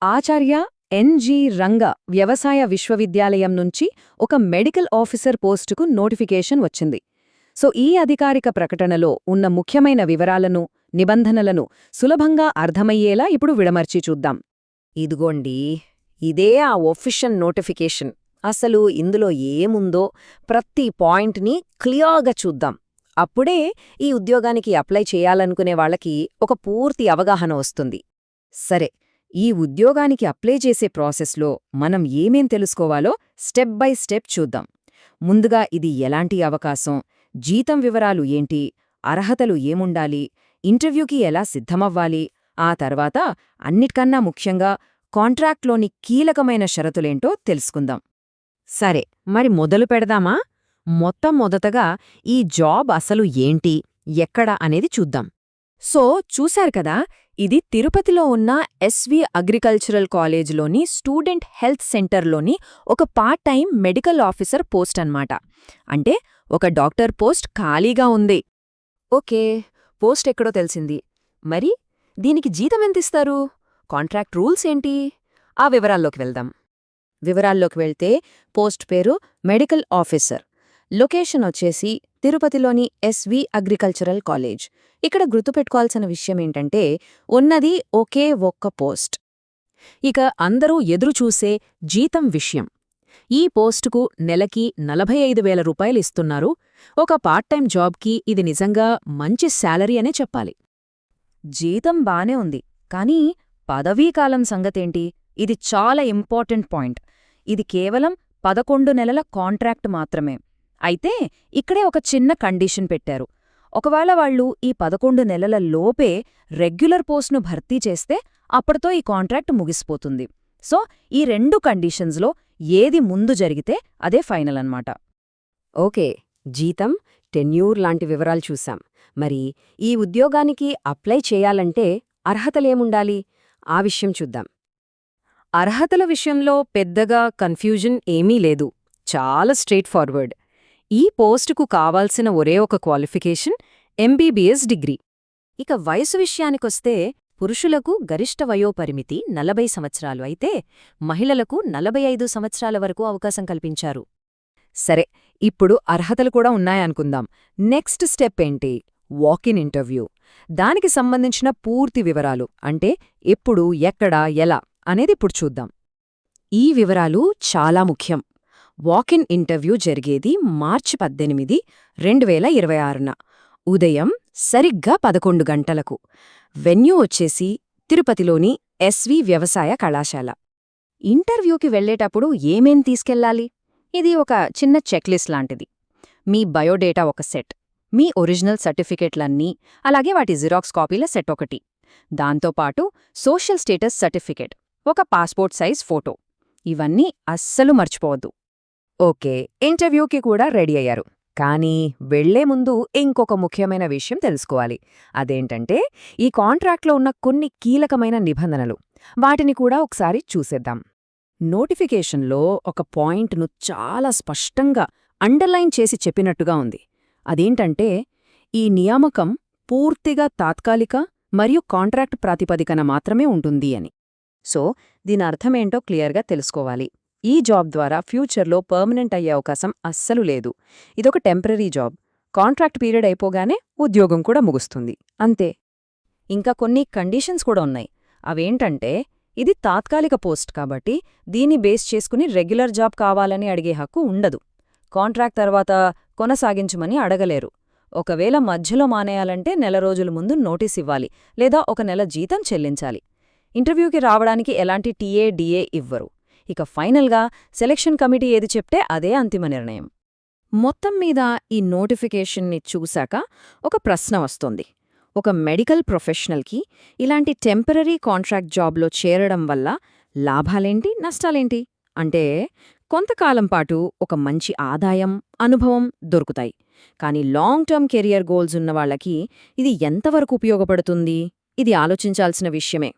ఆచార్య ఎన్.జి. రంగ వ్యవసాయ విశ్వవిద్యాలయం నుంచి ఒక మెడికల్ ఆఫీసర్ పోస్టుకు నోటిఫికేషన్ వచ్చింది. ఈ అధికారిక ప్రకటనలో ఉన్న ముఖ్యమైన వివరాలను, నిబంధనలను సులభంగా అర్థమయ్యేలా ఇప్పుడు విడమర్చి చూద్దాం. ఇదిగోండి, ఇదే ఆ ఒఫిషియల్ నోటిఫికేషన్. అసలు ఇందులో ఏముందో ప్రతి పాయింట్ని క్లియర్గా చూద్దాం. అప్పుడే ఈ ఉద్యోగానికి అప్లై చేయాలనుకునే వాళ్ళకి ఒక పూర్తి అవగాహన వస్తుంది. సరే, ఈ ఉద్యోగానికి అప్లై చేసే ప్రాసెస్లో మనం ఏమేం తెలుసుకోవాలో స్టెప్ బై స్టెప్ చూద్దాం. ముందుగా ఇది ఎలాంటి అవకాశం, జీతం వివరాలు ఏంటి, అర్హతలు ఏముండాలి, ఇంటర్వ్యూకి ఎలా సిద్ధమవ్వాలి, ఆ తర్వాత అన్నిటికన్నా ముఖ్యంగా కాంట్రాక్ట్లోని కీలకమైన షరతులేంటో తెలుసుకుందాం. సరే, మరి మొదలు పెడదామా? మొదటగా ఈ జాబ్ అసలు ఏంటి, ఎక్కడ అనేది చూద్దాం. చూశారు కదా, ఇది తిరుపతిలో ఉన్న ఎస్వి అగ్రికల్చరల్ కాలేజ్లోని స్టూడెంట్ హెల్త్ సెంటర్లోని ఒక part time medical officer post అన్నమాట. అంటే ఒక డాక్టర్ పోస్ట్ ఖాళీగా ఉంది. ఓకే, పోస్ట్ ఎక్కడో తెలిసింది. మరి దీనికి జీతం ఎంతిస్తారు, కాంట్రాక్ట్ రూల్స్ ఏంటి, ఆ వివరాల్లోకి వెళ్తే పోస్ట్ పేరు మెడికల్ ఆఫీసర్, లొకేషన్ వచ్చేసి తిరుపతిలోని ఎస్వి అగ్రికల్చరల్ కాలేజ్. ఇక్కడ గుర్తుపెట్టుకోవాల్సిన విషయమేంటంటే ఉన్నది ఒకే ఒక్క పోస్ట్. ఇక అందరూ ఎదురుచూసే జీతం విషయం. ఈ పోస్టుకు నెలకి 45,000 రూపాయలు ఇస్తున్నారు. ఒక పార్ట్ టైం జాబ్కి ఇది నిజంగా మంచి శాలరీ అనే చెప్పాలి. జీతం బానే ఉంది, కానీ పదవీకాలం సంగతేంటి? ఇది చాలా ఇంపార్టెంట్ పాయింట్. ఇది కేవలం 11 నెలల కాంట్రాక్ట్ మాత్రమే. అయితే ఇక్కడే ఒక చిన్న కండిషన్ పెట్టారు. ఒకవేళ వాళ్ళు ఈ 11 నెలల లోపే రెగ్యులర్ పోస్ట్ను భర్తీ చేస్తే అప్పటితో ఈ కాంట్రాక్ట్ ముగిసిపోతుంది. ఈ 2 కండిషన్స్లో ఏది ముందు జరిగితే అదే ఫైనల్ అన్నమాట. ఓకే, జీతం, టెన్యూర్ లాంటి వివరాలు చూశాం. మరి ఈ ఉద్యోగానికి అప్లై చేయాలంటే అర్హతలేముండాలి, ఆ విషయం చూద్దాం. అర్హతల విషయంలో పెద్దగా కన్ఫ్యూజన్ ఏమీ లేదు. చాలా స్ట్రెయిట్ ఫార్వర్డ్. ఈ పోస్టుకు కావాల్సిన ఒరే ఒక క్వాలిఫికేషన్ ఎంబీబీఎస్ డిగ్రీ. ఇక వయసు విషయానికొస్తే పురుషులకు గరిష్ట వయోపరిమితి 40 సంవత్సరాలు అయితే మహిళలకు 45 సంవత్సరాల వరకు అవకాశం కల్పించారు. సరే, ఇప్పుడు అర్హతలు కూడా ఉన్నాయనుకుందాం. నెక్స్ట్ స్టెప్ ఏంటి? Walk in interview. దానికి సంబంధించిన పూర్తి వివరాలు, అంటే ఎప్పుడు, ఎక్కడ, ఎలా అనేది ఇప్పుడు చూద్దాం. ఈ వివరాలు చాలా ముఖ్యం. వాకిన్ ఇంటర్వ్యూ జరిగేది మార్చి 18, 2026న ఉదయం సరిగ్గా 11 గంటలకు. వెన్యూ వచ్చేసి తిరుపతిలోని ఎస్వి వ్యవసాయ కళాశాల. ఇంటర్వ్యూకి వెళ్లేటప్పుడు ఏమేం తీసుకెళ్లాలి? ఇది ఒక చిన్న చెక్లిస్ట్ లాంటిది. మీ బయోడేటా ఒక సెట్, మీ ఒరిజినల్ సర్టిఫికెట్లన్నీ, అలాగే వాటి జిరాక్స్ కాపీల సెట్ ఒకటి. దాంతోపాటు సోషల్ స్టేటస్ సర్టిఫికెట్, ఒక పాస్పోర్ట్ సైజ్ ఫోటో. ఇవన్నీ అస్సలు మర్చిపోవద్దు. ఓకే, ఇంటర్వ్యూకి కూడా రెడీ అయ్యారు. కానీ వెళ్లే ముందు ఇంకొక ముఖ్యమైన విషయం తెలుసుకోవాలి. అదేంటంటే ఈ కాంట్రాక్ట్లో ఉన్న కొన్ని కీలకమైన నిబంధనలు. వాటిని కూడా ఒకసారి చూసేద్దాం. నోటిఫికేషన్లో ఒక పాయింట్ను చాలా స్పష్టంగా అండర్లైన్ చేసి చెప్పినట్టుగా ఉంది. అదేంటంటే ఈ నియామకం పూర్తిగా తాత్కాలిక మరియు కాంట్రాక్ట్ ప్రాతిపదికన మాత్రమే ఉంటుంది అని. దీని అర్థమేంటో క్లియర్గా తెలుసుకోవాలి. ఈ జాబ్ ద్వారా ఫ్యూచర్లో పర్మనెంట్ అయ్యే అవకాశం అస్సలు లేదు. ఇదొక టెంపరరీ జాబ్. కాంట్రాక్ట్ పీరియడ్ అయిపోగానే ఉద్యోగం కూడా ముగుస్తుంది, అంతే. ఇంకా కొన్ని కండిషన్స్ కూడా ఉన్నాయి. అవేంటంటే ఇది తాత్కాలిక పోస్ట్ కాబట్టి దీన్ని బేస్ చేసుకుని రెగ్యులర్ జాబ్ కావాలని అడిగే హక్కు ఉండదు. కాంట్రాక్ట్ తర్వాత కొనసాగించమని అడగలేరు. ఒకవేళ మధ్యలో మానేయాలంటే నెల రోజుల ముందు నోటీస్ ఇవ్వాలి, లేదా 1 నెల జీతం చెల్లించాలి. ఇంటర్వ్యూకి రావడానికి ఎలాంటి టీఏ, డిఏ ఇవ్వరు. ఇక ఫైనల్గా సెలక్షన్ కమిటీ ఏది చెప్తే అదే అంతిమ నిర్ణయం. మొత్తం మీద ఈ నోటిఫికేషన్ని చూశాక ఒక ప్రశ్న వస్తుంది. ఒక మెడికల్ ప్రొఫెషనల్కి ఇలాంటి టెంపరరీ కాంట్రాక్ట్ జాబ్లో చేరడం వల్ల లాభాలేంటి, నష్టాలేంటి? అంటే కొంతకాలం పాటు ఒక మంచి ఆదాయం, అనుభవం దొరుకుతాయి. కానీ లాంగ్ టర్మ్ కెరియర్ గోల్స్ ఉన్నవాళ్లకి ఇది ఎంతవరకు ఉపయోగపడుతుంది? ఇది ఆలోచించాల్సిన విషయమే.